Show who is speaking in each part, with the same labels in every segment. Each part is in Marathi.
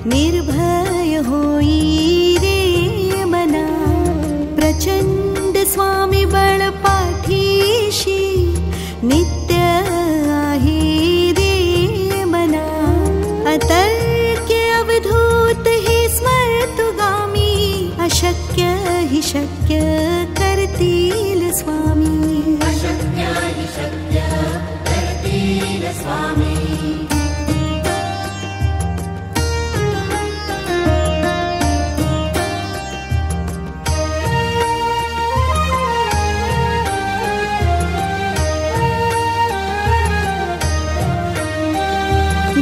Speaker 1: निर्भय होई रे मना, प्रचंड स्वामी बळ पाठीशी नित्य आहे रे मना। अतर्क्य अवधूत हे स्मर्तुगामी, अशक्य हि शक्य करतील स्वामी।
Speaker 2: अशक्य हि शक्य करतील स्वामी।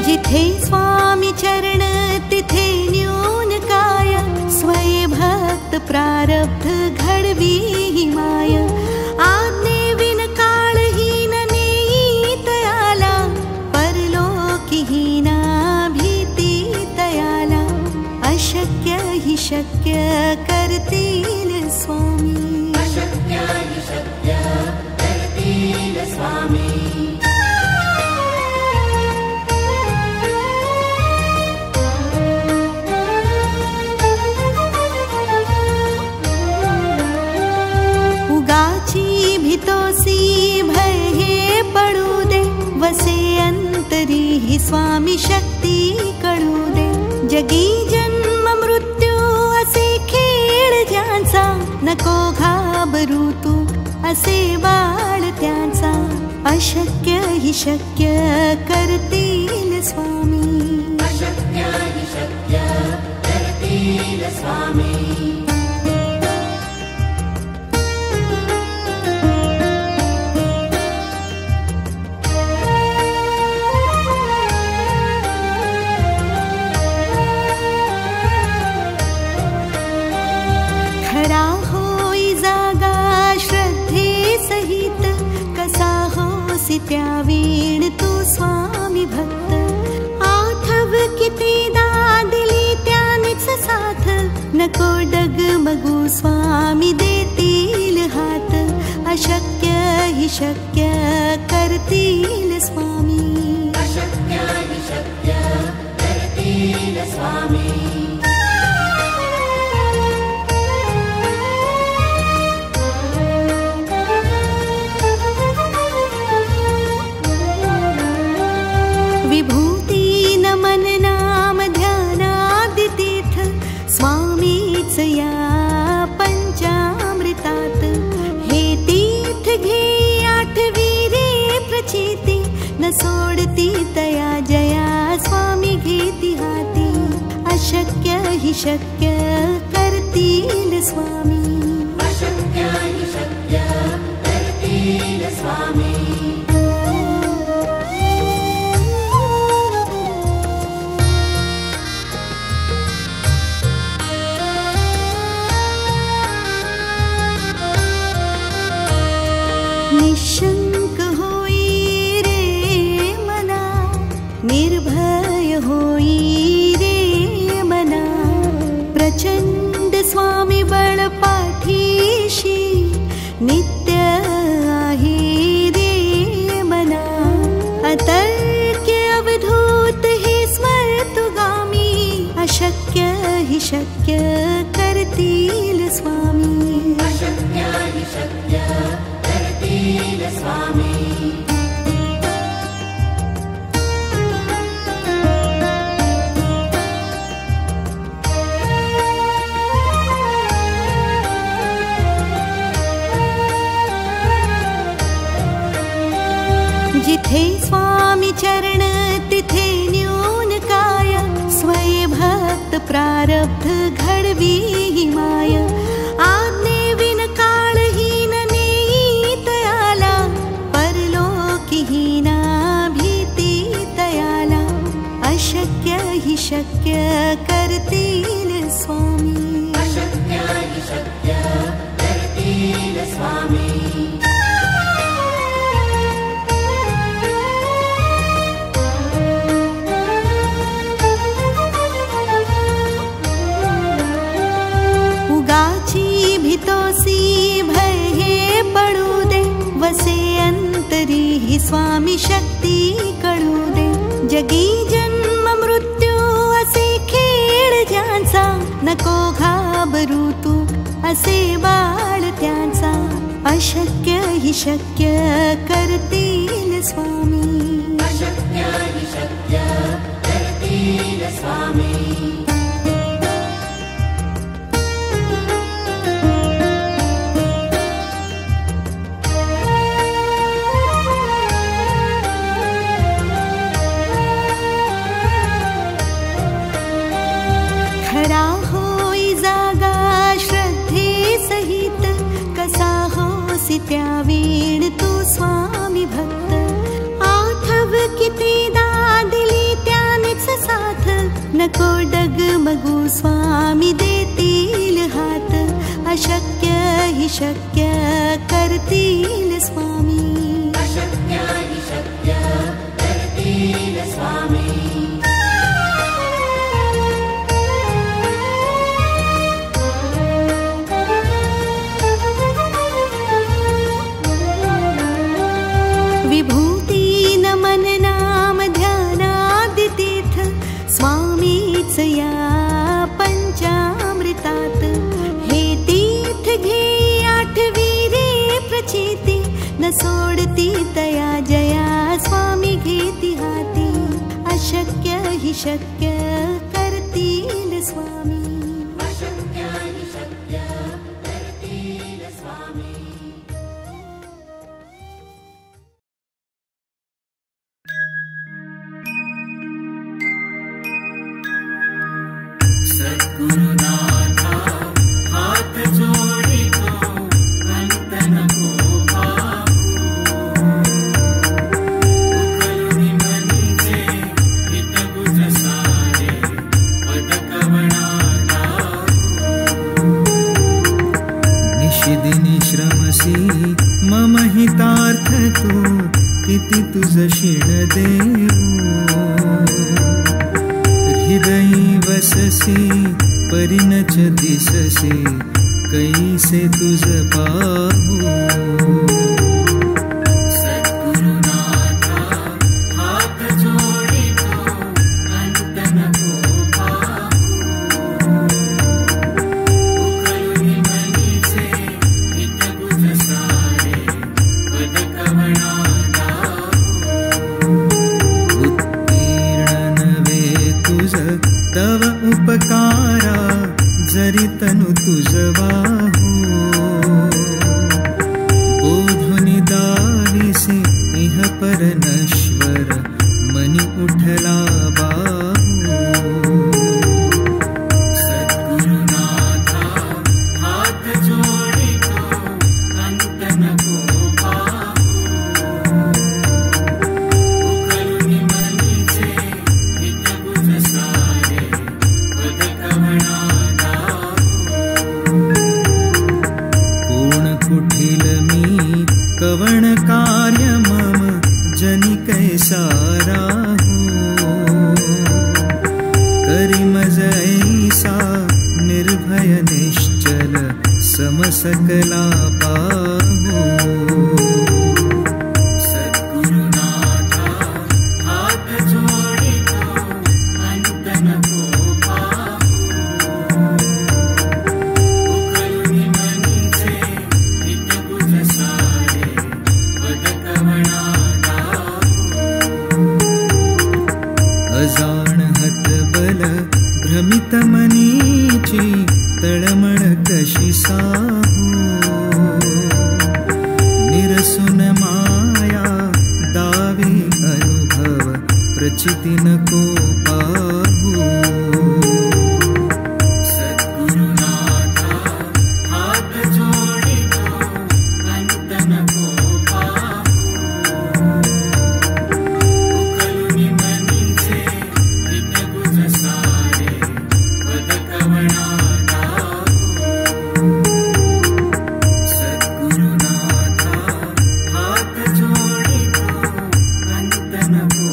Speaker 1: जिथे स्वामी चरण तिथे न्यून काय, स्वय भक्त प्रारब्ध घडवी ही माय। आज्ञेविन काळहीन नेई तयाला, परलोकीहीना भीती तयाला। अशक्य हि शक्य करतील स्वामी।
Speaker 2: अशक्य हि शक्य करतील स्वामी।
Speaker 1: भीतोसी भय हे पडू दे, वसे अंतरी ही स्वामी शक्ती कळू दे। जगी जन्म मृत्यू असे खेळ ज्यांचा, नको घाबरू तू असे बाळ त्यांचा। अशक्य हि शक्य करतील स्वामी।
Speaker 2: अशक्य हि शक्य करतील स्वामी।
Speaker 1: खरा होई जागा श्रद्धे सहित, कसा होसी त्यावीण तू स्वामी भक्त। आठव कितीदा दिली त्यानेच साथ, नको डगमगू स्वामी देतील हात। अशक्य हि शक्य करतील स्वामी।
Speaker 2: अशक्य हि शक्य करतील स्वामी।
Speaker 1: विभूती नमन नाम ध्यानादितीर्थ, स्वामीच या पंचामृतात। हे तीर्थ घे आठवी रे प्रचिती, न सोडती तया जया स्वामी घेती हाती। अशक्य हि शक्य करतील स्वामी।
Speaker 2: अशक्य हि शक्य करतील स्वामी।
Speaker 1: निशंक होई रे मना, निर्भय होई रे मना। प्रचंड स्वामी बळ पाठीशी नित्य आहे रे मना। अतर्क्य अवधूत हे स्मर्तुगामी, अशक्य हि शक्य करतील स्वामी।
Speaker 2: अशक्य हि शक्य करतील स्वामी।
Speaker 1: जिथे स्वामी चरण तिथे न्यून काय, स्वय भक्त प्रारब्ध घडवी ही माय। आज्ञेविन काळहीन नेई तयाला, परलोकीहीना भीती तयाला। अशक्य हि शक्य करतील स्वामी।
Speaker 2: अशक्य हि शक्य करतील स्वामी।
Speaker 1: भीतोसी भय हे पडू दे, वसे अंतरी ही स्वामी शक्ती कळू दे। जगी जन्म मृत्यू असे खेळ नको घाबरू तू असे बाळ त्यांचा अशक्य हि शक्य करतील स्वामी
Speaker 2: अशक्य हि शक्य करतील स्वामी
Speaker 1: खरा होई जागा श्रद्धे सहित कसा होसी त्या वेळ तू स्वामी भक्त आठव कितीदा दिली त्यानेच साथ नको डगमगू स्वामी देतील हात अशक्य हि शक्य करतील स्वामी
Speaker 2: अशक्य हि शक्य करतील स्वामी
Speaker 1: विभूती नमन नाम ध्यानादितीर्थ स्वामीच या पंचामृतात हे तीर्थ घे आठवी रे प्रचिती न सोडती तया जया स्वामी घेती हाती अशक्य हि शक्य करतील स्वामी
Speaker 2: अशक्य हि शक्य करतील स्वामी
Speaker 3: सद्गुरुनाथा हात जोडितो अंत नको उकलुनी मनीचे हित गुज सारे पदकवणाला निशिदिनी श्रमसी मम हितार्थ तू किती तुझ शिण देऊ हृदयी वससी परिणच दिससी कैसे तुझ पाहू सद्गुरुनाथा हात जोडितो अंत नको उकलुनी मनीचे हित गुज सारे पदकवणाला उत्तीर्ण नवे तुझ तव उपकारा जरी तनु तुझ वाहू बोधुनि दाविसी इह पर नश्वर मनी उठला बाहू सद्गुरुनाथा हात जोडितो अंत नको उकलुनी मनीचे हित गुज सारे पदकवणाला कोण कुठिल मी कवण कार्य मम जनि कैसा राहू करी मज ऐसा निर्भय निश्चल समसकला पाहू सद्गुरुनाथा हात जोडितो अंत नको उकलुनी मनीचे हित गुज सारे पदकवणाला अजाण हतबल भ्रमित मनीची तळमळ कशी साहू निरसुन माया दावी अनुभव प्रचिती नको पाहू सद्गुरुनाथा हात जोडितो अंत नको उकलुनी मनीचे हित गुज सारे पदकवणाला सद्गुरुनाथा हात जोडितो अंत नको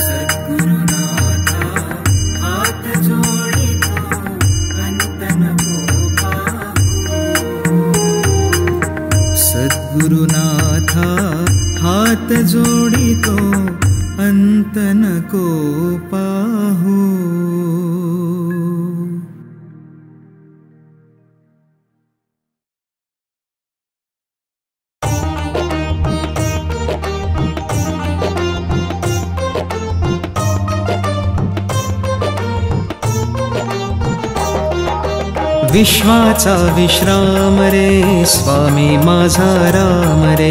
Speaker 3: सद्गुरुनाथा हात जोडितो अंत नको सद्गुरुनाथा हात जोडितो अंत नको पाहू विश्वाचा विश्राम रे स्वामी माझा राम रे,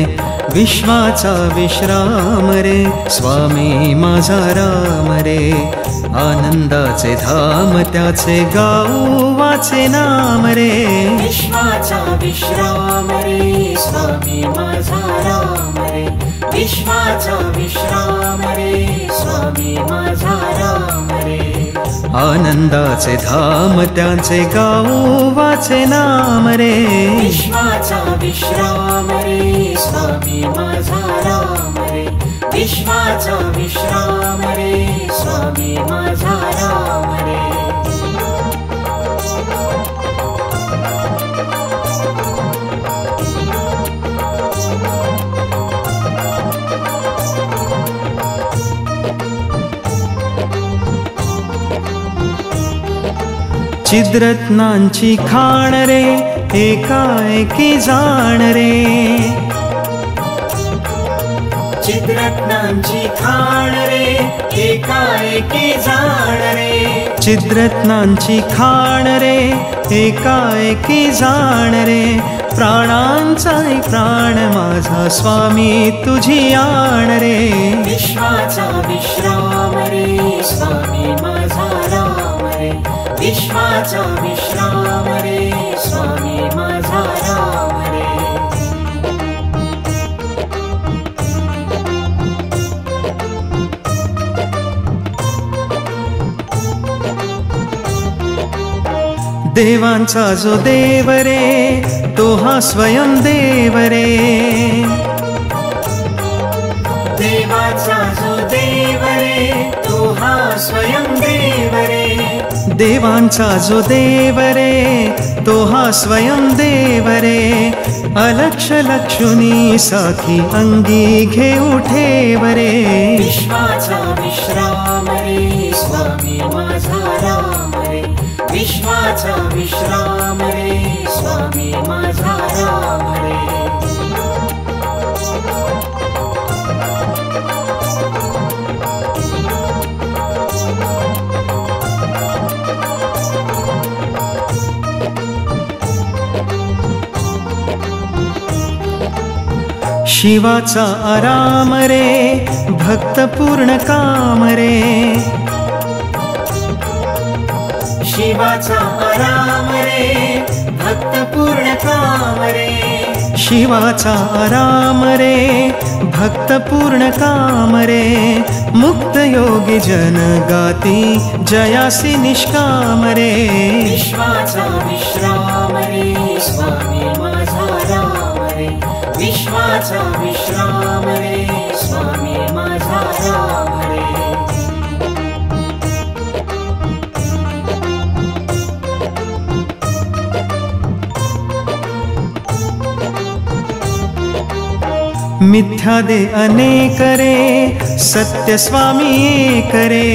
Speaker 3: विश्वाचा विश्राम रे स्वामी माझा राम रे, आनंदाचे धाम त्याचे गाऊ वाचे नाम रे,
Speaker 2: विश्वाचा विश्राम रे स्वामी माझा राम रे, विश्वाचा विश्राम रे स्वामी माझा राम रे,
Speaker 3: आनंदाचे धाम त्याचे गाऊ वाचे नाम रे,
Speaker 2: विश्वाचा विश्राम रे स्वामी माझा राम रे, विश्वाचा विश्राम रे स्वामी माझा राम रे.
Speaker 3: चिद्रत्नांची खाण रे एकाएकी जाण रे,
Speaker 2: चिद्रत्नांची खाण रे एकाएकी जाण रे,
Speaker 3: चिद्रत्नांची खाण रे एकाएकी जाण रे, प्राणांचा प्राण माझा स्वामी तुझी आण रे,
Speaker 2: विश्वाचा विश्राम रे स्वामी माझा राम रे, विश्वाचा विश्राम रे स्वामी माझा राम रे.
Speaker 3: देवांचा जो देव रे तो हा स्वयं देव रे,
Speaker 2: देवाचा जो देव रे तो हा स्वयं देव रे,
Speaker 3: देवांचा जो देव रे तो हा स्वयं देव रे, अलक्ष लक्षुनी साखी अंगी घेऊ ठेव रे,
Speaker 2: विश्वाचा विश्राम रे स्वामी माझा राम रे, विश्वाचा विश्राम रे स्वामी माझा राम रे.
Speaker 3: शिवाचा आराम रे भक्त पूर्ण काम रे,
Speaker 2: शिवाचा आराम रे भक्त पूर्ण काम रे,
Speaker 3: शिवाचा आराम रे भक्त पूर्ण काम रे, मुक्त योगी जन गाती जयासी निष्काम रे,
Speaker 2: विश्वाचा विश्राम रे स्वामी माझा राम रे, विश्वाचा विश्राम रे स्वामी माझा राम रे.
Speaker 3: मिथ्या दे अनेक रे सत्य स्वामी एक रे,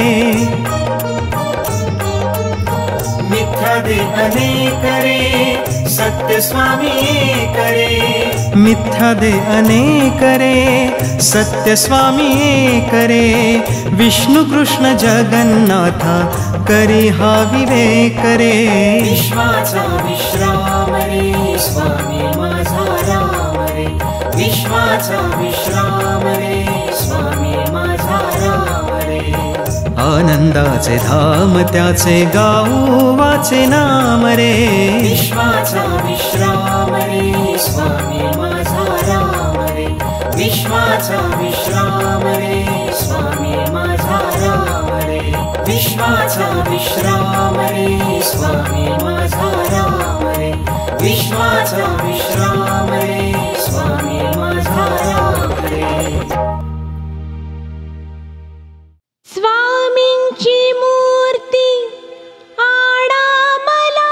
Speaker 2: मिथ्या दे अनेक रे सत्य स्वामी एक रे,
Speaker 3: मिथ्या दे अनेक रे सत्य स्वामी एक रे, विष्णु कृष्ण जगन्नाथा करी हा विवेक रे,
Speaker 2: विश्वाचा विश्राम रे स्वामी माझा राम रे, विश्वाचा विश्राम रे स्वामी माझा राम रे.
Speaker 3: आनंदाचे धाम त्याचे गाऊ वाचे नाम रे,
Speaker 2: विश्वाचा विश्राम रे स्वामी माझा राम रे, विश्वाचा विश्राम रे स्वामी माझा राम रे, विश्वाचा विश्राम रे स्वामी माझा राम रे, विश्वाचा विश्राम रे स्वामी माझा राम रे.
Speaker 1: स्वामींची मूर्ती आणा मला,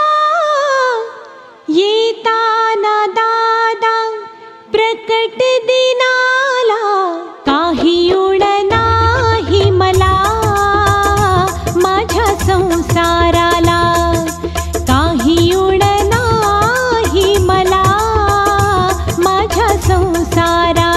Speaker 1: येताना दादा प्रकट दिनाला, काही उण नाही मला माझ्या संसाराला, काही उण नाही मला माझ्या संसाराला.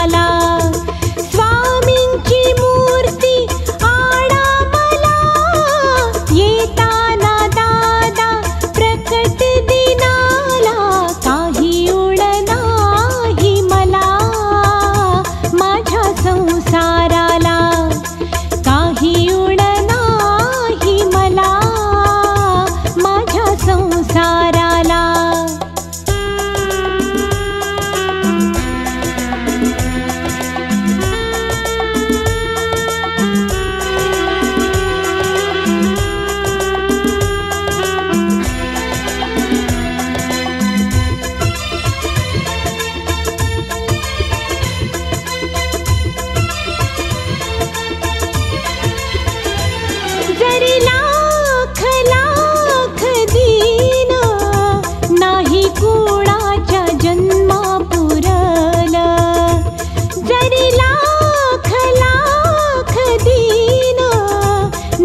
Speaker 1: जरी लाख लाख दीन नाही कुणाच्या जन्मा पुरल, जरी लाख लाख दीन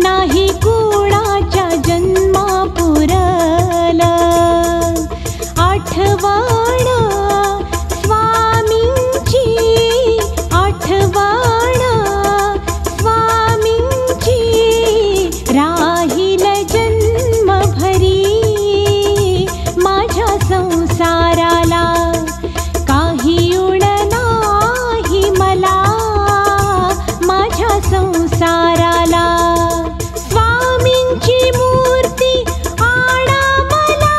Speaker 1: नाही कुणाच्या जन्मा पुरल, आठवण स्वामींची, आठवण स्वामींची राहील जन्मभरी माझ्या संसाराला, काही उण नाही मला माझ्या संसाराला. स्वामींची मूर्ती आणा मला,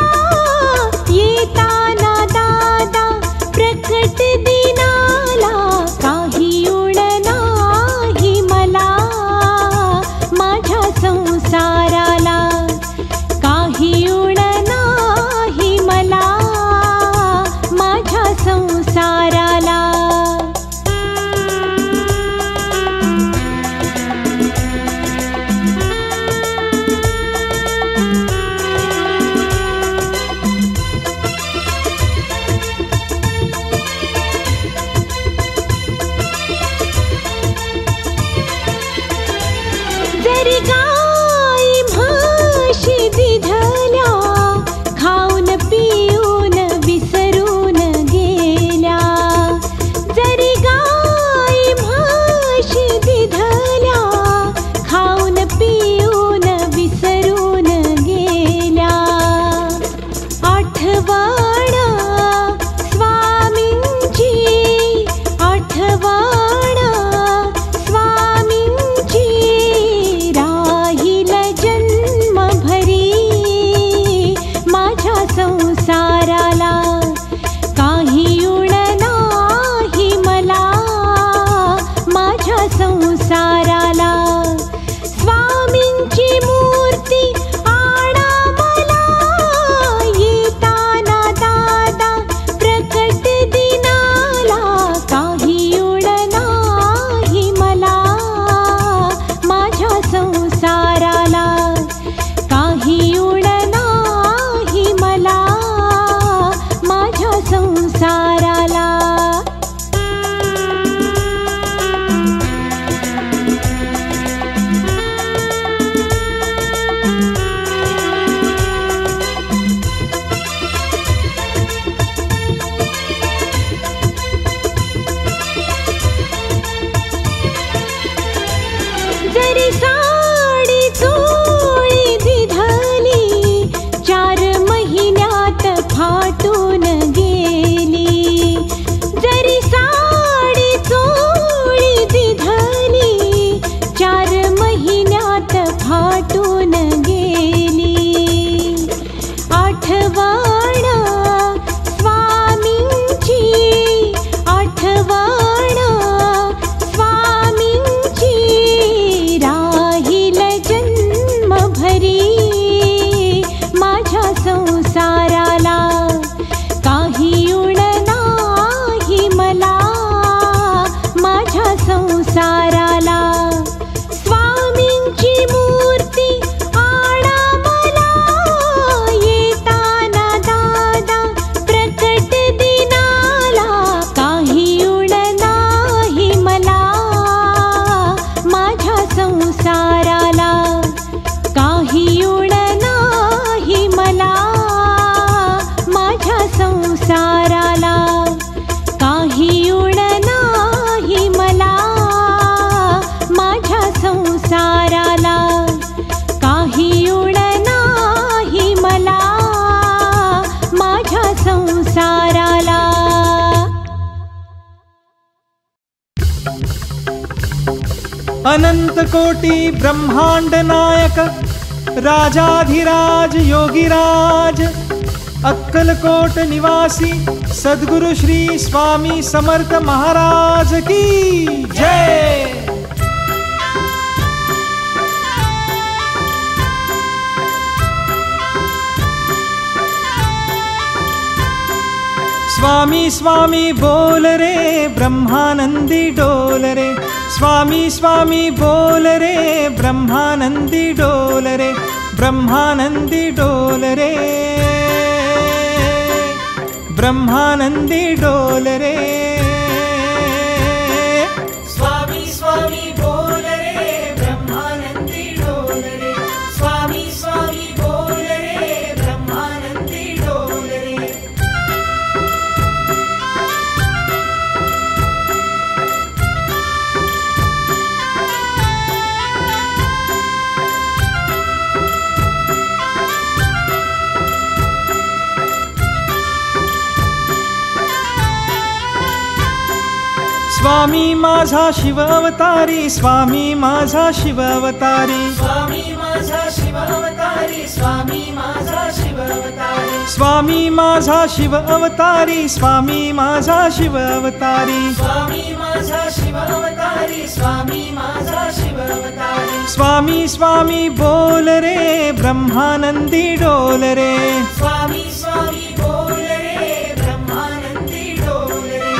Speaker 1: येताना दादा प्रकट दिनाला, काही उण नाही मला माझ्या संसाराला, काही उण नाही मला माझ्या संसाराला. जरी गाई म्हशी दिधल्या, खाऊन पिऊन विसरून गेल्या, जरी गाई म्हशी दिधल्या, खाऊन पिऊन विसरून गेल्या, आठवण स्वामींची, आठवण स्वामींची राहील जन्मभरी माझ्या संसाराला, काही उण नाही मला माझ्या संसाराला. स्वामींची मूर्ती आणा मला, येताना दादा प्रकट दिनाला, काही उण नाही मला माझ्या संसाराला, काही उण नाही मला माझ्या संसाराला. जरी साडी चोळी दिधली, 4 महिन्यात फाटून गेली, जरी साडी चोळी दिधली, 4 महिन्यात फाटून गेली, आठवण स्वामींची, आठवण स्वामींची राहील जन्मभरी माझ्या संसाराला, काही उण नाही मला माझ्या संसाराला. स्वामींची मूर्ती आणा मला, येताना दादा प्रकट दिनाला, काही उण नाही मला माझ्या संसाराला, काही उण नाही मला माझ्या संसाराला, काही उण नाही मला माझ्या संसाराला, काही उण नाही मला माझ्या संसाराला.
Speaker 3: अनंत कोटी ब्रह्मांड नायक, राजाधिराज योगीराज, अक्कलकोट निवासी सद्गुरु श्री स्वामी समर्थ महाराज की जय. स्वामी स्वामी बोल रे ब्रह्मानंदी डोल रे, स्वामी स्वामी बोल रे ब्रह्मानंदी डोल रे, ब्रह्मानंदी डोल रे, ब्रह्मानंदी डोल रे।
Speaker 2: स्वामी स्वामी बोल रे ब्रह्मानंदी डोल रे, स्वामी स्वामी बोल रे ब्रह्मानंदी डोल रे।
Speaker 3: स्वामी माझा शिव अवतारी, स्वामी माझा शिव अवतारी,
Speaker 2: स्वामी माझा शिव अवतारी, स्वामी माझा शिव अवतारी,
Speaker 3: स्वामी माझा शिव अवतारी, स्वामी माझा शिव अवतारी,
Speaker 2: स्वामी माझा शिव अवतारी, स्वामी माझा शिव अवतारी।
Speaker 3: स्वामी स्वामी बोल रे ब्रह्मानंदी डोल रे,
Speaker 2: स्वामी स्वामी बोल रे ब्रह्मानंदी डोल रे।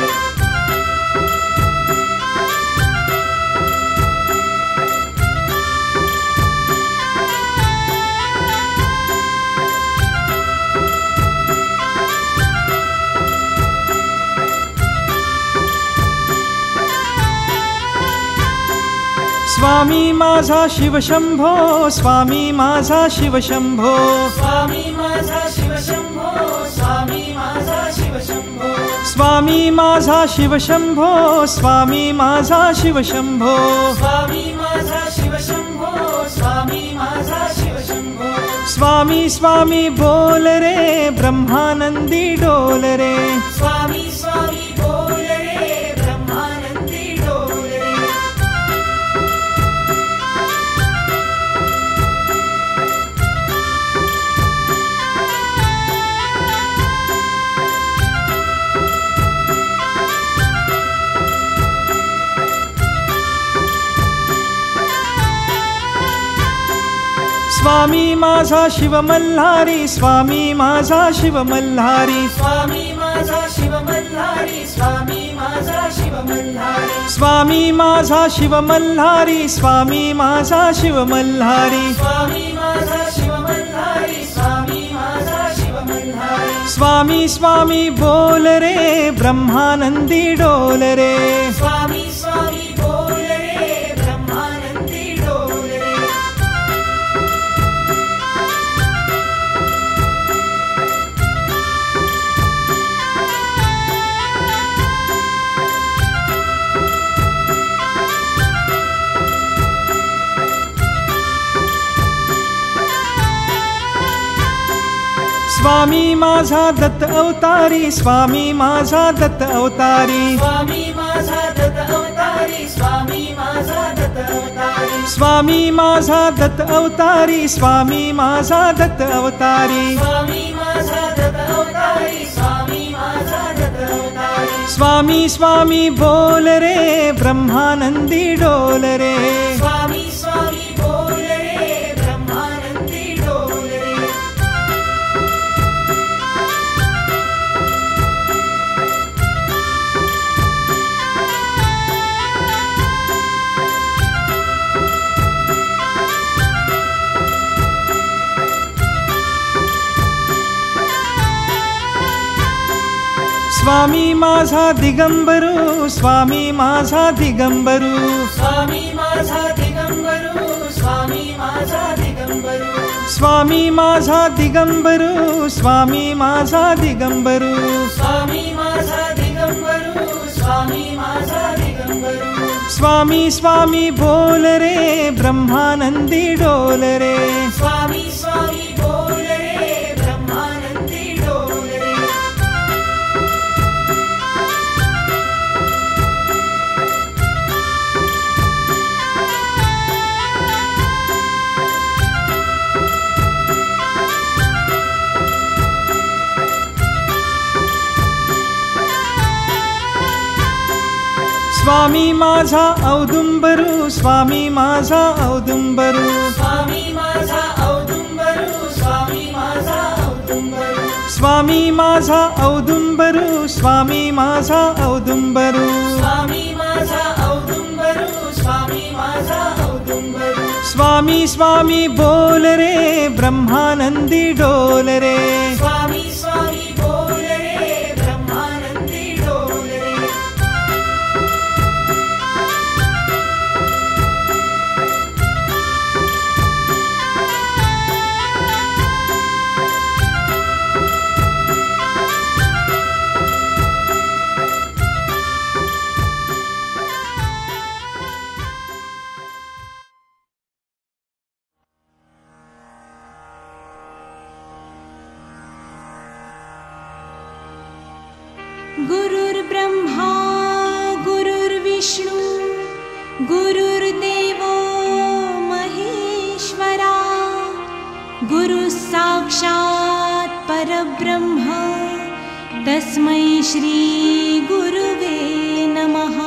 Speaker 3: स्वामी माझा शिव शंभो, स्वामी माझा शिव शंभो,
Speaker 2: स्वामी माझा शिव शंभो, स्वामी माझा शिव शंभो,
Speaker 3: स्वामी माझा शिव शंभो, स्वामी माझा शिव शंभो,
Speaker 2: स्वामी माझा शिव शंभो, स्वामी माझा शिव शंभो।
Speaker 3: स्वामी स्वामी बोल रे ब्रह्मानंदी डोल रे,
Speaker 2: स्वामी स्वामी बोल रे ब्रह्मानंदी डोल रे।
Speaker 3: स्वामी माझा शिव मल्हारी, स्वामी माझा शिव मल्हारी,
Speaker 2: स्वामी माझा शिव मल्हारी, स्वामी माझा शिव मल्हारी,
Speaker 3: स्वामी माझा शिव मल्हारी, स्वामी माझा शिव मल्हारी,
Speaker 2: स्वामी माझा शिव मल्हारी, स्वामी माझा शिव मल्हारी।
Speaker 3: स्वामी स्वामी बोल रे ब्रह्मानंदी डोल रे,
Speaker 2: स्वामी स्वामी बोल रे ब्रह्मानंदी डोल रे।
Speaker 3: स्वामी माझा दत्त अवतारी, स्वामी माझा दत्त अवतारी,
Speaker 2: स्वामी माझा दत्त अवतारी, स्वामी माझा दत्त अवतारी,
Speaker 3: स्वामी माझा दत्त अवतारी, स्वामी माझा दत्त अवतारी,
Speaker 2: स्वामी माझा दत्त अवतारी, स्वामी माझा दत्त अवतारी।
Speaker 3: स्वामी स्वामी बोल रे ब्रह्मानंदी डोल रे,
Speaker 2: स्वामी स्वामी बोल रे ब्रह्मानंदी डोल रे।
Speaker 3: स्वामी माझा दिगंबरू, स्वामी माझा दिगंबरू,
Speaker 2: स्वामी माझा दिगंबरू, स्वामी माझा दिगंबरू,
Speaker 3: स्वामी माझा दिगंबरू, स्वामी माझा दिगंबरू,
Speaker 2: स्वामी माझा दिगंबरू, स्वामी माझा दिगंबरू।
Speaker 3: स्वामी स्वामी बोल रे ब्रह्मानंदी डोल रे,
Speaker 2: स्वामी स्वामी बोल रे ब्रह्मानंदी डोल रे।
Speaker 3: स्वामी माझा औदुंबरू, स्वामी माझा औदुंबरू,
Speaker 2: स्वामी माझा औदुंबरू, स्वामी माझा औदुंबरू,
Speaker 3: स्वामी माझा औदुंबरू, औदुंबरू स्वामी माझा औदुंबरू
Speaker 2: स्वामी माझा औदुंबरू स्वामी माझा औदुंबरू
Speaker 3: स्वामी स्वामी बोल रे ब्रह्मानंदी डोल रे
Speaker 2: स्वामी स्वामी बोल रे ब्रह्मानंदी डोल रे
Speaker 1: गुरुर्ब्रह्मा गुरुर्विष्णु गुरुर्देवो महेश्वरा गुरुः साक्षात् परब्रह्म तस्मै श्री गुरुवे नमः।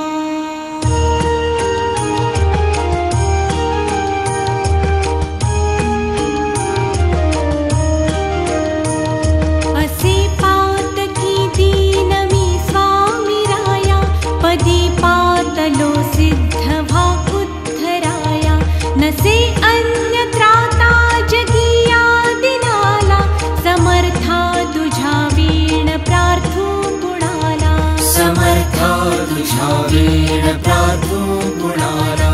Speaker 1: असे पातकी दीनमी स्वामी राया पदी पातलो सिद्ध व्हा उद्धराया नसे अन्य त्राता जगिया दिनाला समर्था तुझा वीण प्रार्थू गुणाला
Speaker 2: समर्था तुझा वीण प्रार्थू गुणाला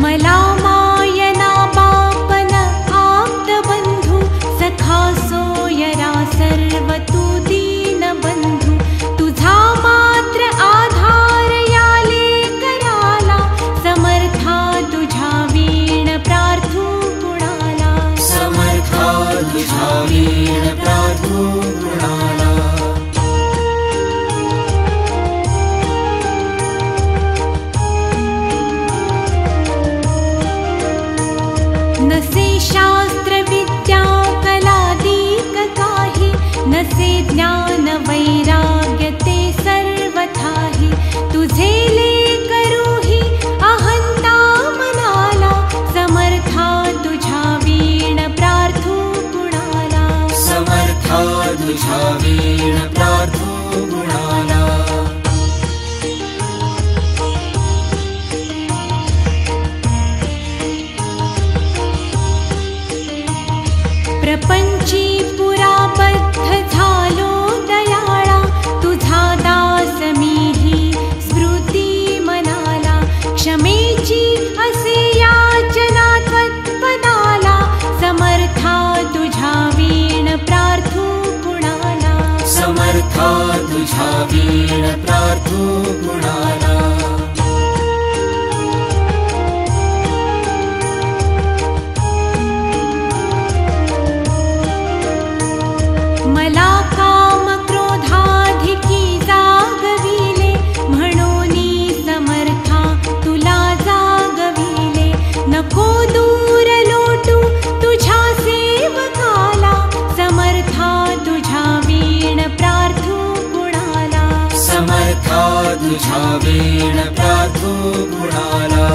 Speaker 1: मला मायना बापन आप्त बंधू सखा सोयरा सर्व तू दीन बंधू तुझा मात्र आधार याले कराला समर्था तुझा वीण प्रार्थू गुणाला
Speaker 2: समर्था तुझा वीण प्रार्थू गुणाला
Speaker 1: नसे शास्त्र विद्या कलादीक काही नसे ज्ञान वैराग्य ते सर्वथाही तुझे लेकरूही अहंता मनाला समर्था तुझा वीण प्रार्थू गुणाला
Speaker 2: समर्था तुझा वीण प्रार्थू गुणाला
Speaker 1: प्रपंची पुराबद्ध झालो दयाळा तुझा दास मीही स्मृती मनाला क्षमेची असे याचना त्वत्पदाला समर्था तुझा वीण प्रार्थू गुणाला
Speaker 2: समर्था तुझा वीण प्रार्थू गुणाला
Speaker 1: मला काम क्रोधाधिकी जागविले म्हणूनी समर्था तुला जागविले नको दूर लोटू तुझ्या सेवकाला समर्था तुझा वीण प्रार्थू गुणाला
Speaker 2: समर्था तुझा वीण प्रार्थू गुणाला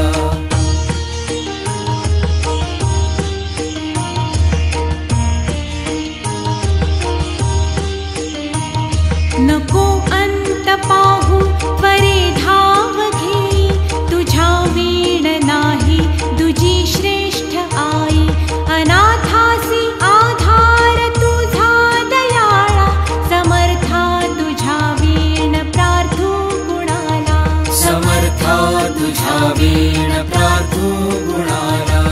Speaker 1: नको अंत पाहू त्वरे धाव घेई तुझ्या वीण नाही दुजी श्रेष्ठ आई अनाथासी आधार तुझा दयाळा समर्था तुझा वीण प्रार्थू गुणाला
Speaker 2: समर्था तुझा वीण प्रार्थू गुणाला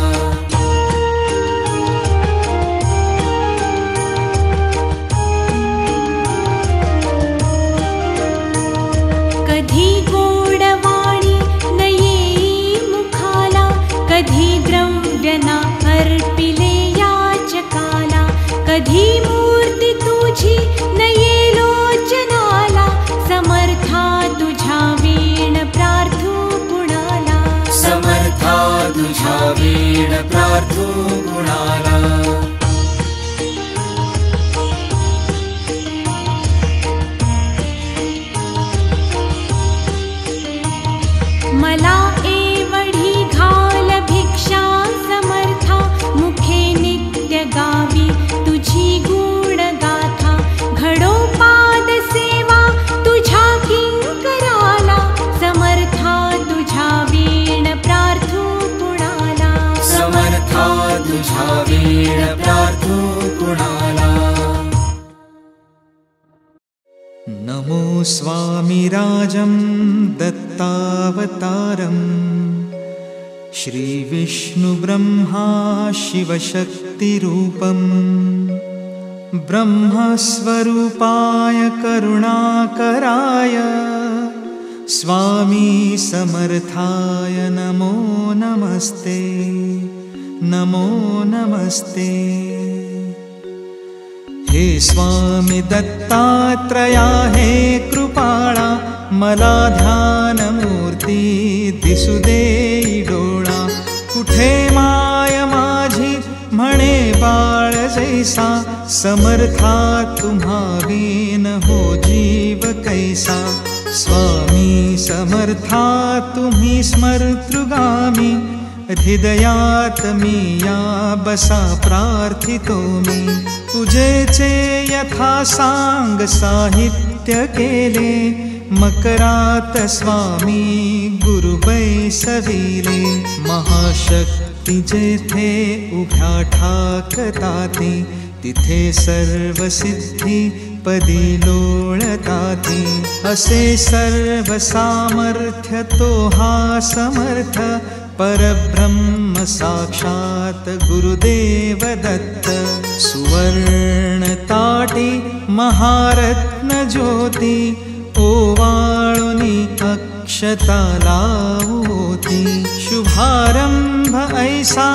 Speaker 1: कधी गोडवाणी न येई मुखाला कधी द्रव्य ना अर्पिले याचकाला कधी मूर्ती तुझी न ये लोचनाला समर्था तुझा वीण प्रार्थू गुणाला
Speaker 2: समर्था तुझा वीण प्रार्थू गुणाला
Speaker 1: मला एवढी घाल
Speaker 3: नमो स्वामिराजं दत्तावतारम् श्रीविष्णुब्रह्मा शिवशक्तिरूपम् ब्रह्मस्वरूपाय करुणाकराय स्वामी समर्थाय नमो नमस्ते नमो नमस्ते। हे स्वामी दत्तात्रया हे कृपाळा मला ध्यानमूर्ती दिसू दे डोळा। कुठे माय माझी म्हणे बाळ जैसा समर्था तुम्हा विन हो जीव कैसा। स्वामी समर्था तुम्ही स्मर्तृगामी हृदयात मी या बसा प्रार्थितो मी। तुझेचे यथा सांग साहित्य केले मकरात स्वामी गुरु बैसविले। महाशक्ती जेथे उभ्या ठाकताती तिथे सर्व सिद्धी पदी लोळताती। असे सर्व सामर्थ्य तो हा समर्थ परब्रह्म साक्षात गुरुदेव दत्त। सुवर्ण ताटी महारत्न ज्योती ओवाळुनी अक्षता लावोती। शुभारंभ ऐसा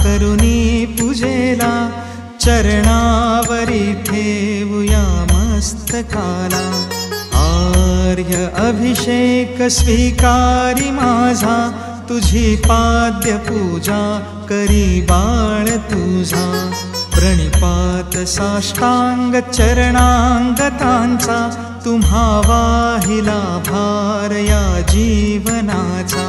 Speaker 3: करुनी पूजेला चरणावरी ठेवूया मस्तकाला। आर्य अभिषेक स्वीकारी माझा तुझी पाद्य पूजा करी बाळ तुझा। प्रणिपात साष्टांग चरणांगतांचा तुम्हा वाहिला भार या जीवनाचा।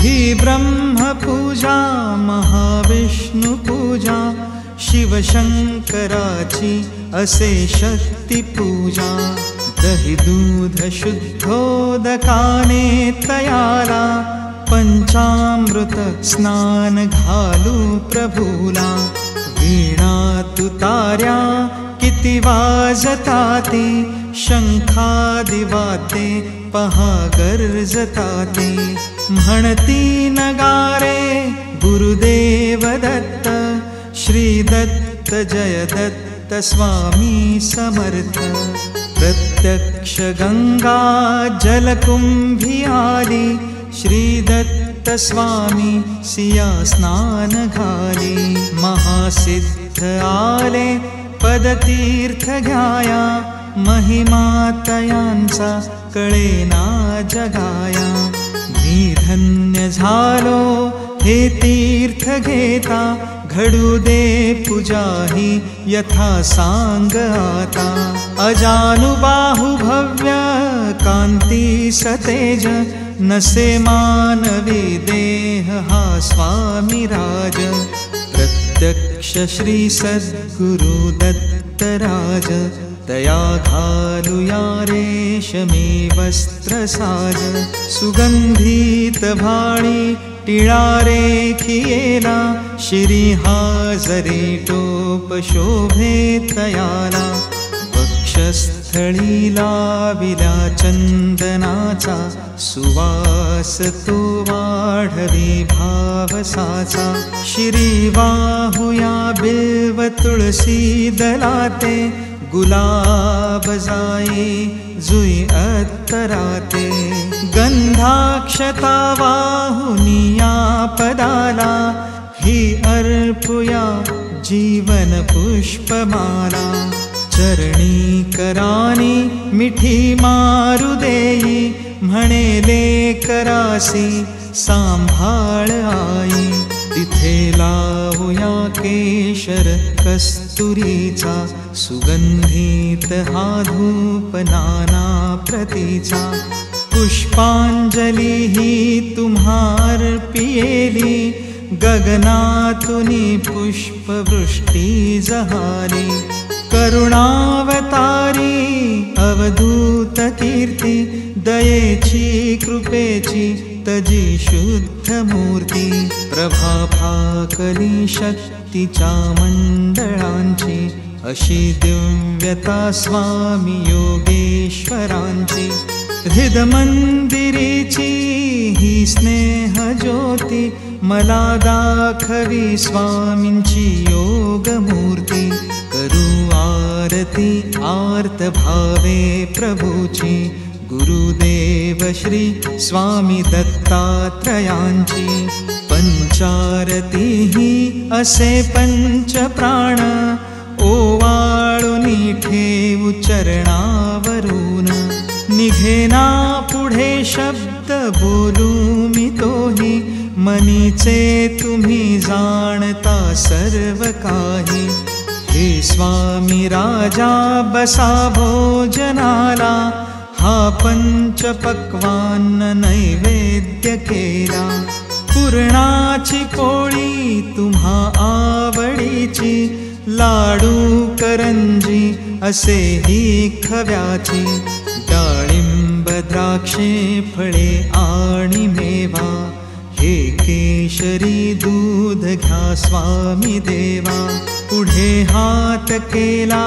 Speaker 3: ही ब्रह्मपूजा महाविष्णू पूजा शिवशंकराची असे शक्ती पूजा। दही दूध शुद्धोदकाने तयाला पंचामृत स्नान घालू प्रभूला। वीणा तुतार्या किती वाजताती शंखादिवाद्ये पहा गर्जताती। म्हणती नगारे गुरुदेव दत्त श्री दत्त जय दत्त स्वामी समर्थ। प्रत्यक्ष गंगा जलकुंभी आली श्री दत्त स्वामी सिया स्नान घाली। महासिद्ध आले पदतीर्थ घ्याया महिमा तयांचा कळेना जगाया। मी धन्य झालो हे तीर्थ घेता घडू दे पूजा ही यथा सांग आता। अजानुबाहु भव्य कांती सतेज नसे मानवी देह हा स्वामी राज। प्रत्यक्ष श्री सद्गुरु दत्तराज तया घालूया रेशमी वस्त्र साज। सुगंधित भाणी टिळा रेखियेला शिरी हाजरी टोप शोभे तयाला। वक्षस्थळी लाविला चंदनाचा सुवास तो वाढवी भावसाचा। शिरी वाहुया बिल्व तुळसी दलाते गुलाब जाई जुई अत्तराते। गंधाक्षता वाहुनिया पदाला ही अर्पुया जीवन पुष्पमाला। चरणी करानी मिठी मारू देई म्हणेले करासी सांभाळ आई। तिथे लावूया केशर कस्तुरीचा सुगंधित हा धूप नाना प्रतीचा। पुष्पांजली ही तुम्हार पियेली गगनातुनी पुष्पवृष्टी जहाली। करुणावतारी अवधूत कीर्ती दयेची कृपेची तजी शुद्ध मूर्ती। प्रभा फाकली शक्तीच्या मंडळांची अशी दिव्यता स्वामी योगेश्वरांची हृदमंदिरीची ही स्नेहज्योती मला दाखवी स्वामींची योगमूर्ती करू आरती आर्त भावे प्रभूची गुरुदेव श्री स्वामी दत्तात्रयांची पंचारती ही असे पंचप्राण ओवाळुनी ठेवू चरणावरून निघेना पुढे शब्द बोलू मी तोही मनीचे तुम्ही जाणता सर्व काही हे स्वामी राजा बसा भोजनाला हा पंचपक्वान्न नैवेद्य केला पुरणाची पोळी तुम्हा आवडीची लाडू करंजी असे ही खव्याची डाळिंब द्राक्षे फळे आणि मेवा हे केशरी दूध घ्या स्वामी देवा पुढे हात केला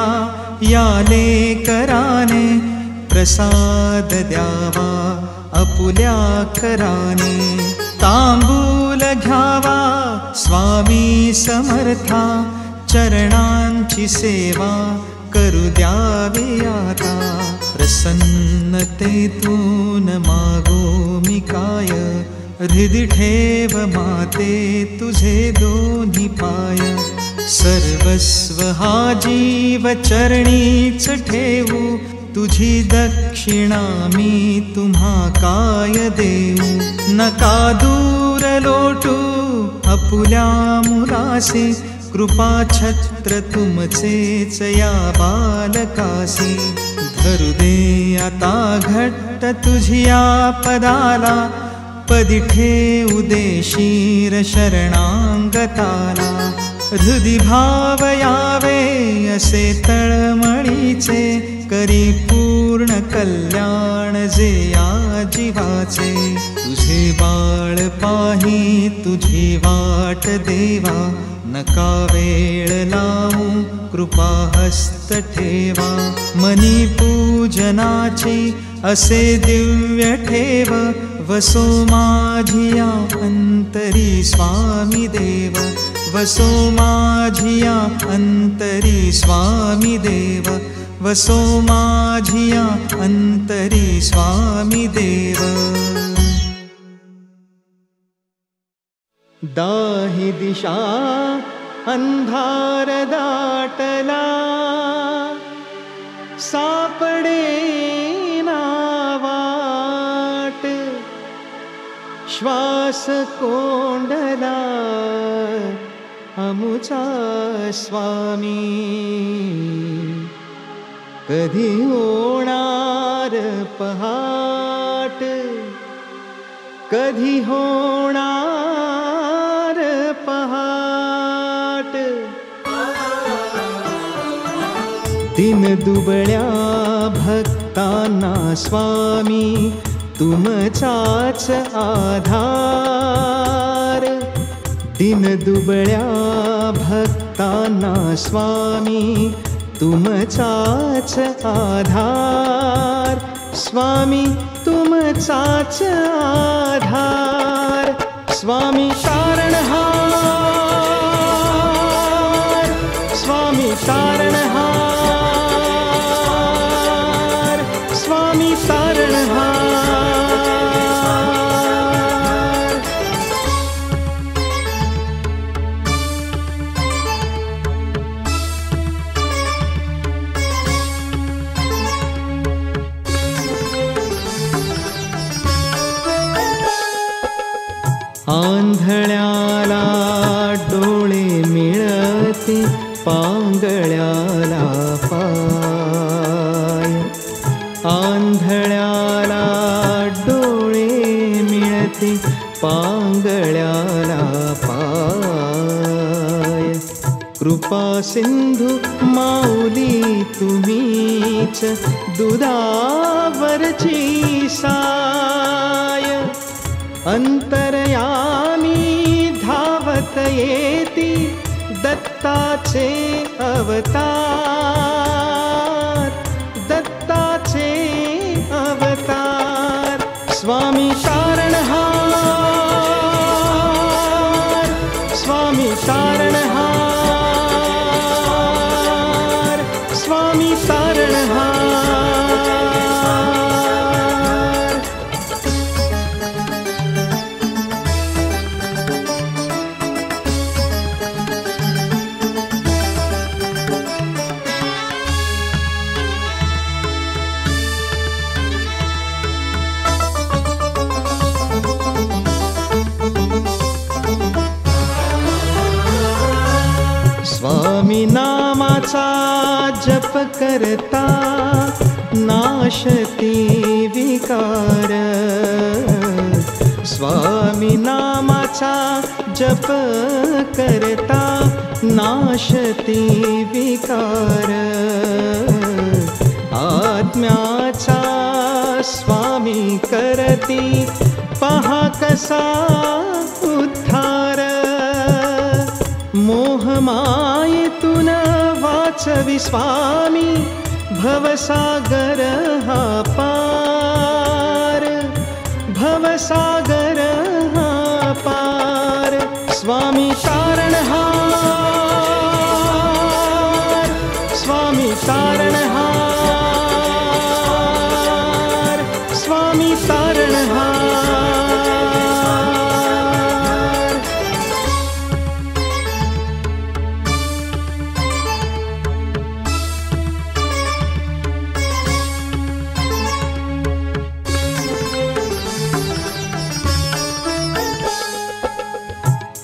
Speaker 3: या लेकराने प्रसाद द्यावा आपुल्या कराने तांबूल घ्यावा स्वामी समर्था चरणांची सेवा करू द्यावी आता प्रसन्नतेतून मागो मी काय हृदय ठेव माते तुझे दोन्ही पाय सर्वस्व हा जीव चरणीच ठेवू तुझी दक्षिणा मी तुम्हा काय देऊ नका दूर लोटू आपुल्या मुलासी कृपा छत्र तुमचेच या बालकासी धरू दे आता घट्ट तुझिया पदाला पदी ठेवू दे शीर शरणांगताला हृदि भाव यावे असे तळमळीचे करी पूर्ण कल्याण जे या जीवाचे तुझे बाळ पाही तुझी वाट देवा नका वेळ लावू कृपा हस्त ठेवा मनी पूजनाची असे दिव्य ठेव वसो माझिया अंतरी स्वामी देव वसो माझिया अंतरी स्वामी देव वसो माझिया अंतरी स्वामी देव दाही दिशा अंधार दाटला सापडे ना वाट श्वास कोंडला अमुचा स्वामी कधी होणार पहाट कधी होणार पहाट दिन दुबळ्या भक्तांना स्वामी तुमचाच आधार दिन दुबळ्या भक्तांना स्वामी तुमचाच आधार स्वामी तुमचाच आधार स्वामी तारणहार स्वामी तारणहार स्वामी तारणहार आंधळ्याला डोळे मिळते पांगळ्याला पाय आंधळ्याला डोळे मिळते पांगळ्याला पाय कृपा सिंधू माऊली तुम्हीच दुधावरची साय अंतरयामी धावत येती दत्ताचे अवतार, दत्ताचे अवतार, स्वामी तारणहार, स्वामी तारणहार, स्वामी तारणहार. स्वामी नामाचा जप करता नाशती विकार, स्वामी नामाचा जप करता नाशती विकार, आत्म्याचा स्वामी करती पहा कसा उद्धार, मोहमायेतून वाचवी स्वामी भवसागर हा पार, भवसागर हा पार. स्वामी तारणहार, स्वामी तारणहार, स्वामी तारणहार.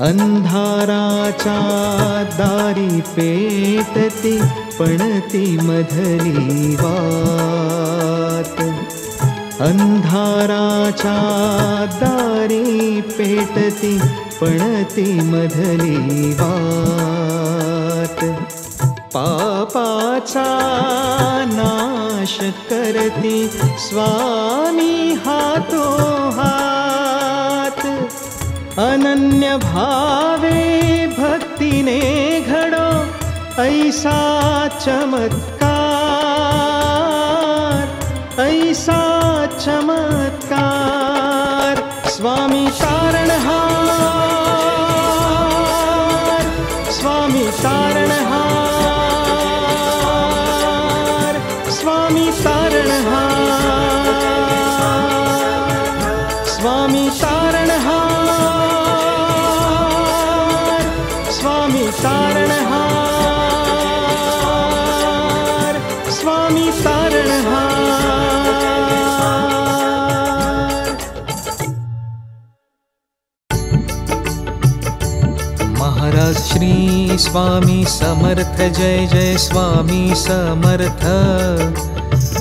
Speaker 3: अंधाराच्या दारी पेटती पणती मधली वात, अंधाराच्या दारी पेटती पणती मधली वात, पापाचा नाश करती स्वामी हातो हात, अनन्य भावे भक्तीने घडो ऐसा चमत्कार, ऐसा चमत्कार. स्वामी तारणहार, स्वामी तारणहार, स्वामी तारणहार, स्वामी तारणहार, स्वामी तारणहार, स्वामी तारणहार. महाराज श्री स्वामी समर्थ, जय जय स्वामी समर्थ,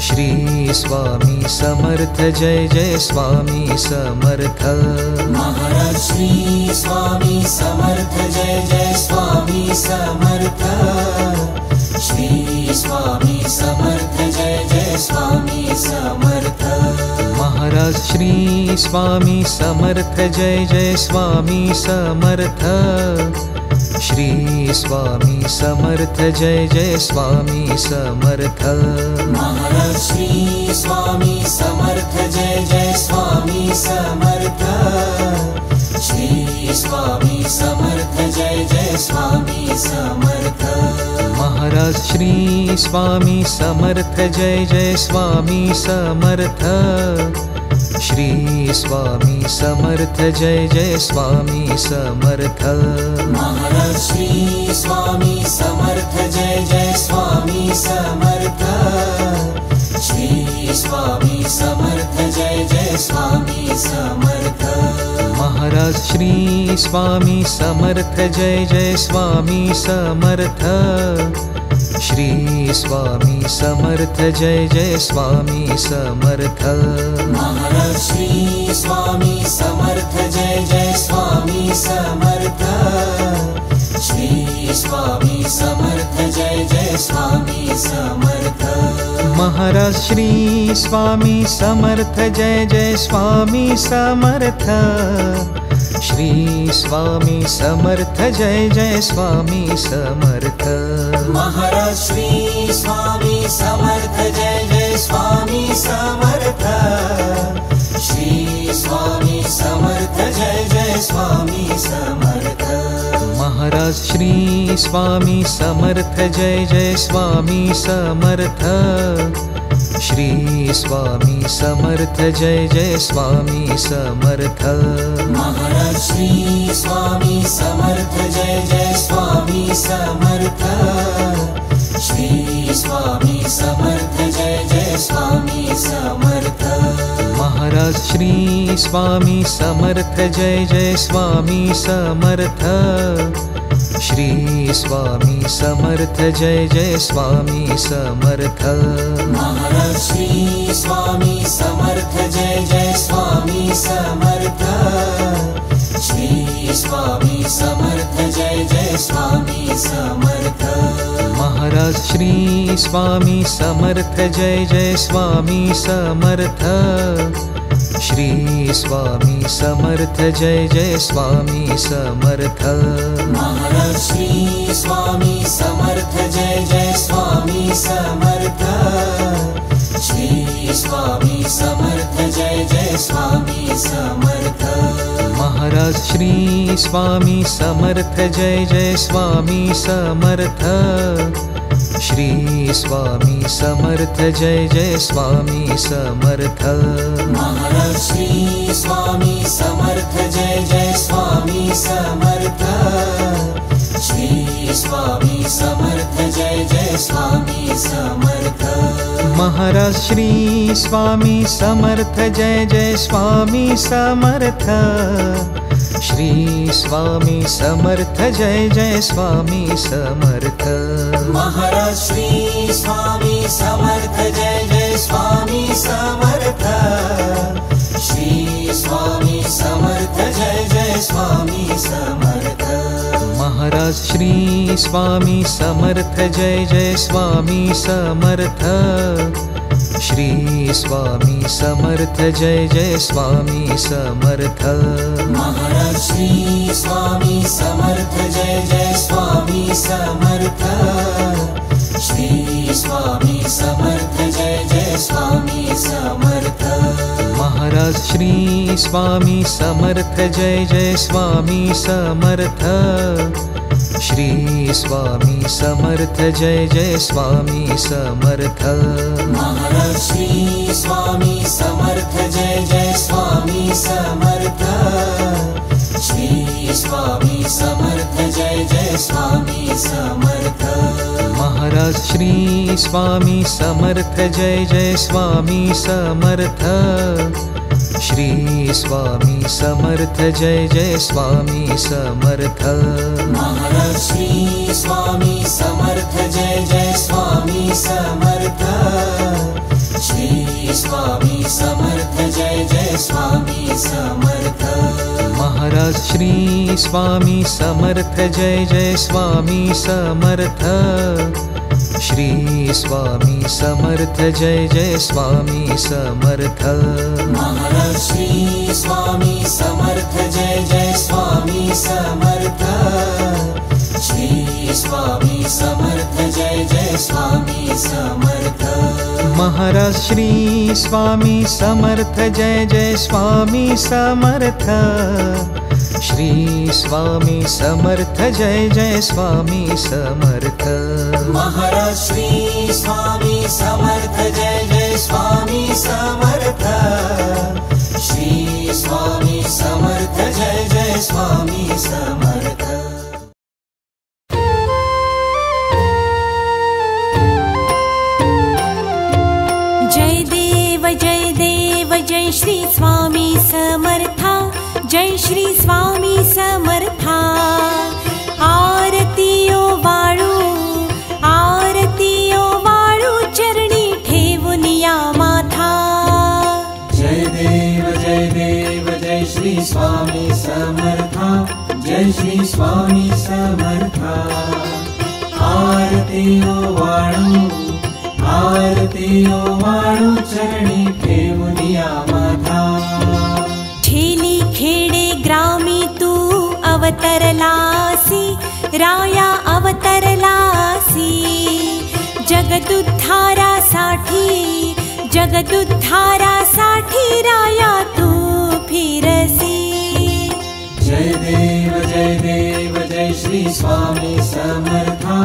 Speaker 3: श्री स्वामी समर्थ, जय जय स्वामी समर्थ.
Speaker 2: महाराज श्री स्वामी समर्थ, जय जय स्वामी समर्थ, श्री स्वामी समर्थ, जय जय स्वामी समर्थ.
Speaker 3: महाराज श्री स्वामी समर्थ, जय जय स्वामी समर्थ, श्री स्वामी समर्थ, जय जय स्वामी समर्थ.
Speaker 2: महाराज श्री स्वामी समर्थ, जय जय स्वामी समर्थ, श्री स्वामी समर्थ, जय जय स्वामी समर्थ.
Speaker 3: महाराज श्री स्वामी समर्थ, जय जय स्वामी समर्थ, श्री स्वामी समर्थ, जय जय स्वामी समर्थ.
Speaker 2: महाराज श्री स्वामी समर्थ, जय जय स्वामी समर्थ, श्री स्वामी समर्थ, जय जय स्वामी समर्थ.
Speaker 3: महाराज श्री स्वामी समर्थ, जय जय स्वामी समर्थ, श्री स्वामी समर्थ, जय जय स्वामी समर्थ.
Speaker 2: महाराज श्री स्वामी समर्थ, जय जय स्वामी समर्थ, श्री स्वामी समर्थ जय जय स्वामी समर्थ।
Speaker 3: महाराज श्री स्वामी समर्थ जय जय स्वामी समर्थ। श्री स्वामी समर्थ जय जय स्वामी समर्थ।
Speaker 2: महाराज श्री स्वामी समर्थ जय जय स्वामी समर्थ। श्री स्वामी समर्थ जय जय स्वामी समर्थ।
Speaker 3: महाराज श्री स्वामी समर्थ जय जय स्वामी समर्थ। श्री स्वामी समर्थ जय जय स्वामी समर्थ।
Speaker 2: महाराज श्री स्वामी समर्थ जय जय स्वामी समर्थ। श्री स्वामी समर्थ जय जय स्वामी समर्थ।
Speaker 3: महाराज श्री स्वामी समर्थ जय जय स्वामी समर्थ। श्री स्वामी समर्थ जय जय स्वामी समर्थ।
Speaker 2: महाराज श्री स्वामी समर्थ जय जय स्वामी समर्थ। श्री स्वामी समर्थ जय जय स्वामी समर्थ।
Speaker 3: महाराज श्री स्वामी समर्थ जय जय स्वामी समर्थ। श्री स्वामी समर्थ जय जय स्वामी समर्थ।
Speaker 2: महाराज श्री स्वामी समर्थ जय जय स्वामी समर्थ। श्री स्वामी समर्थ जय जय स्वामी समर्थ।
Speaker 3: महाराज श्री स्वामी समर्थ जय जय स्वामी समर्थ। श्री स्वामी समर्थ जय जय स्वामी समर्थ।
Speaker 2: महाराज श्री स्वामी समर्थ जय जय स्वामी समर्थ। श्री स्वामी समर्थ जय जय स्वामी समर्थ।
Speaker 3: महाराज श्री स्वामी समर्थ जय जय स्वामी समर्थ। श्री स्वामी समर्थ जय जय स्वामी समर्थ।
Speaker 2: महाराज श्री स्वामी समर्थ जय जय स्वामी समर्थ। श्री स्वामी समर्थ जय जय स्वामी समर्थ।
Speaker 3: महाराज श्री स्वामी समर्थ जय जय स्वामी समर्थ। श्री स्वामी समर्थ जय जय स्वामी समर्थ।
Speaker 2: महाराज श्री स्वामी समर्थ जय जय स्वामी समर्थ। श्री स्वामी समर्थ जय जय स्वामी समर्थ।
Speaker 3: महाराज श्री स्वामी समर्थ जय जय स्वामी समर्थ। श्री स्वामी समर्थ जय जय स्वामी समर्थ।
Speaker 2: महाराज श्री स्वामी समर्थ जय जय स्वामी समर्थ। श्री स्वामी समर्थ जय जय स्वामी समर्थ।
Speaker 3: महाराज श्री स्वामी समर्थ जय जय स्वामी समर्थ। श्री स्वामी समर्थ जय जय स्वामी समर्थ।
Speaker 2: महाराज श्री स्वामी समर्थ जय जय स्वामी समर्थ। श्री स्वामी समर्थ जय जय स्वामी समर्थ।
Speaker 3: महाराज श्री स्वामी समर्थ जय जय स्वामी समर्थ। श्री स्वामी समर्थ जय जय स्वामी समर्थ।
Speaker 2: महाराज श्री स्वामी समर्थ जय जय स्वामी समर्थ। श्री स्वामी समर्थ जय जय स्वामी समर्थ।
Speaker 3: महाराज श्री स्वामी समर्थ जय जय स्वामी समर्थ। श्री स्वामी समर्थ जय जय स्वामी समर्थ।
Speaker 2: महाराज श्री स्वामी समर्थ जय जय स्वामी समर्थ। श्री स्वामी समर्थ जय जय स्वामी समर्थ।
Speaker 1: जय देव जय श्री स्वामी समर्था। जय श्री स्वामी समर्था। आरतीओ वाळू चरणी ठेवून या माथा।
Speaker 2: जय देव जय श्री स्वामी समर्था। जय श्री स्वामी समर्था। आरतीओ वाळू चरणी ठेवूनिया माथा
Speaker 1: ठेली खेडे ग्रामी तू अवतरलासी राया अवतरलासी जगदुद्धारासाठी राया तू फिरसी
Speaker 2: जय देव जय श्री स्वामी समर्था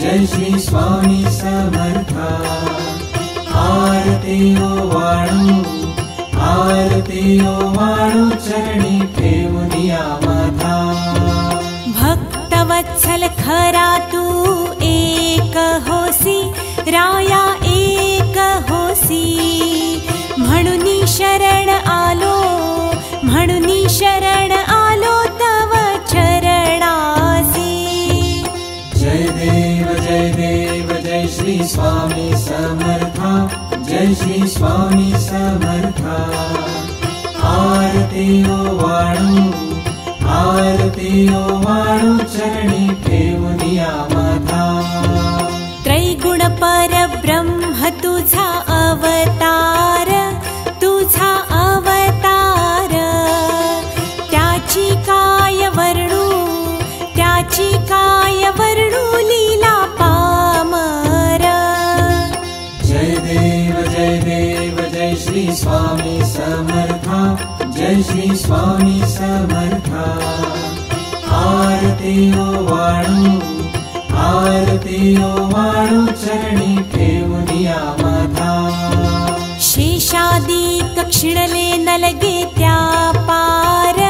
Speaker 2: जय श्री स्वामी समर्था आरतीओ वाळू चरणी ठेवूनिया माथा
Speaker 1: भक्तवत्सल खरा तू एक होसी राया एक होसी म्हणूनी शरण आलो तव चरणासी
Speaker 2: जय देव जय श्री स्वामी समर्था जय श्री स्वामी समर्था आरतीओ वाळू चरणी ठेवूनिया माथा
Speaker 1: त्रैगुण परब्रह्म तुझा अवतार त्याची काय वर्णू लीला पामर
Speaker 2: जय देव जय श्री स्वामी समर्था जय श्री स्वामी समर्था आरतीओ वाळू चरणी ठेवूनिया माथा
Speaker 1: शेषादिक क्षिणले नलगे त्या पार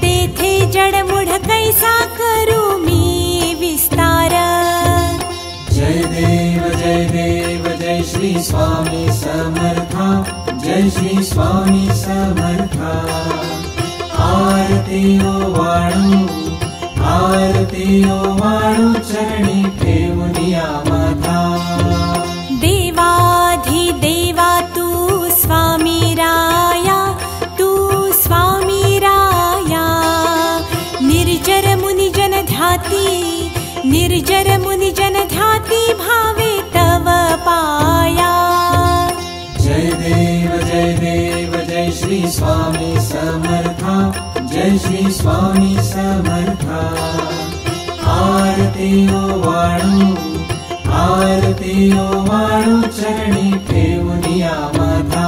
Speaker 1: तेथे जडमुढ कैसा करू मी विस्तार
Speaker 2: जय देव जय श्री स्वामी समर्था जय श्री स्वामी समर्था आरतीओ वाळू चरणी ठेवूनिया माथा
Speaker 1: देवाधिदेवा तू स्वामी राया निर्जर मुनिजन ध्याती भावे तव पाया
Speaker 2: जय देव जय श्री स्वामी समर्था जय श्री स्वामी समर्था आरतीओ वाळू चरणी ठेवूनिया माथा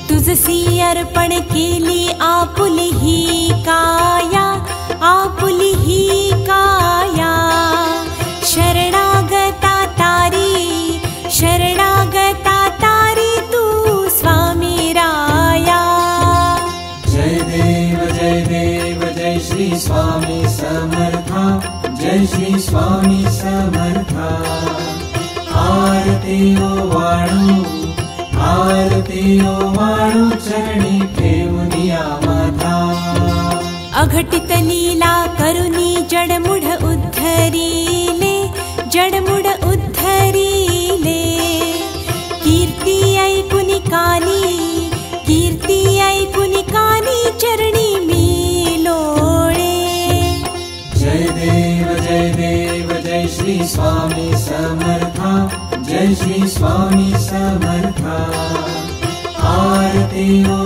Speaker 1: तुझसी अर्पण केली आपुली ही काया शरणागता तारी तू स्वामी राया
Speaker 2: जय देव जय श्री स्वामी समर्था जय श्री स्वामी समर्था आरतीओ वाळू चरणी ठेवूनिया माथा
Speaker 1: अघटित लीला करुनी जडमुढ उद्धरीले कीर्ती ऐकुनी कानी चरणी मी लोळे
Speaker 2: जय देव जय श्री स्वामी समर्था जय श्री स्वामी समर्था आरतीओ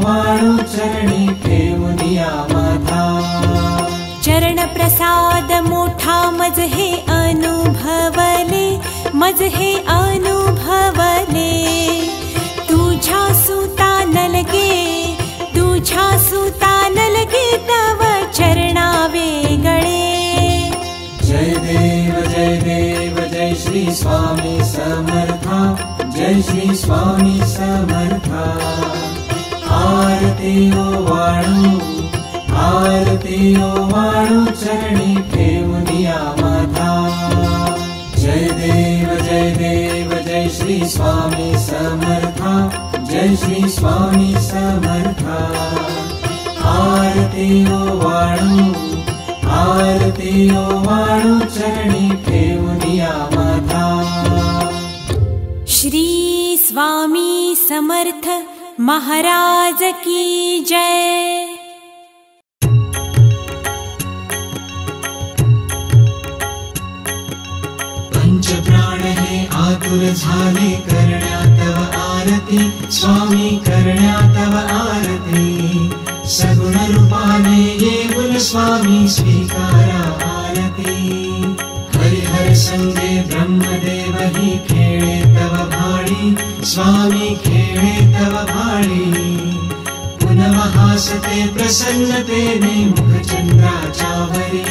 Speaker 2: वाळू चरणी ठेवूनिया माथा
Speaker 1: चरण प्रसाद मोठा मज हे अनुभवले तुझ्या सुता नलगे तव चरणा वेगळे
Speaker 2: जय देव जय श्री स्वामी समर्था जय श्री स्वामी समर्था आरतीओ वाळू चरणी ठेवूनिया माथा जय देव जय श्री स्वामी समर्था जय श्री स्वामी समर्था आरतीओ वाळू चरणी ठेवूनिया माथा
Speaker 1: श्री स्वामी समर्थ महाराज की जय।
Speaker 2: पंच प्राण हे आतुर झाले करण्या तव आरती, स्वामी करण्या तव आरती। सगुण रूपाने येऊन स्वामी स्वीकारा आरती। हरिहर संगे ब्रह्मदेव ही खेळे तव भाळी, स्वामी खेळे तव भाळी। पुनव हासते प्रसन्नतेने मुखचंद्राच्यावरी,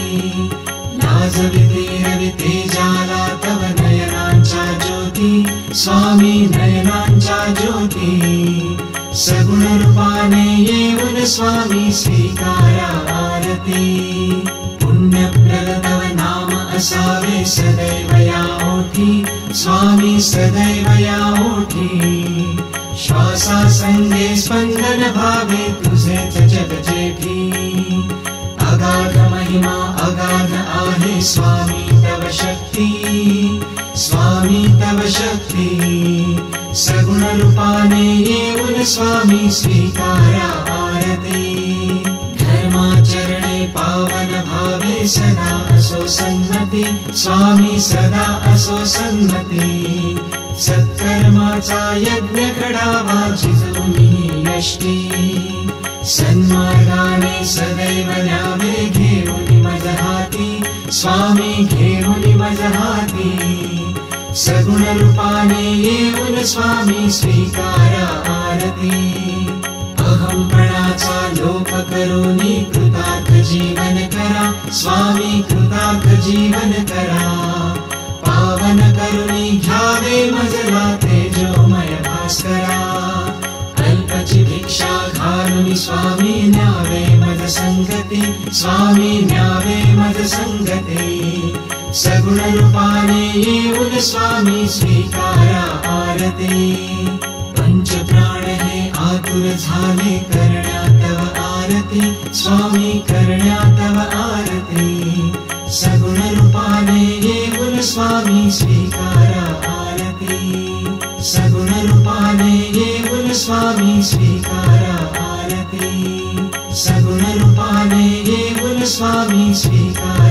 Speaker 2: लाजविते रविते जाला तव नयनांच्या ज्योती, स्वामी नयनांच्या ज्योती। सगुण रूपाने येऊन स्वामी स्वीकारा आरती। पुण्यप्रद तव नाम असावे सदैव या ओठी, स्वामी सदैव या ओठी। श्वासा संगे स्पंदन भावे तुझेच जग जेठी। अगाध महिमा अगाध आहे स्वामी तव शक्ती, स्वामी तव शक्ती। सगुण रूपाने येऊन स्वामी स्वीकारा आरती। धर्माचरणे पावन भावे सदा असो सन्मती, स्वामी सदा असो सन्मती। सत्कर्माचा यज्ञ घडावा जिजूनी यष्टी, सन्मार्गाने सदैव न्यावे घेऊन मज हाती, स्वामी घेऊन मज हाती। सगुण रूपाने येऊन स्वामी स्वीकारा आरती। अहंपणाचा लोप करूनी कृतार्थ जीवन करा, स्वामी कृतार्थ जीवन करा। पावन करुणी घ्यावे मजला तेजोमय भास्करा। अल्पची भिक्षा घालून स्वामी न्यावे मज संगती, स्वामी न्यावे मज संगती। सगुण रूपाने येऊन स्वामी स्वीकारा आरती। पंच प्राण हे आतुर झाले करण्या तव आरती, स्वामी करण्या तव आरती। सगुण रूपाने येऊन स्वामी स्वीकारा आरती। सगुण रूपाने येऊन स्वामी स्वीकारा आरती। सगुण रूपाने येऊन स्वामी स्वीकारा